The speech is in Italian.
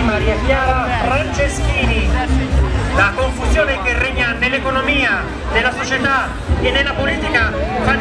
di Maria Chiara Franceschini. La confusione che regna nell'economia, nella società e nella politica fa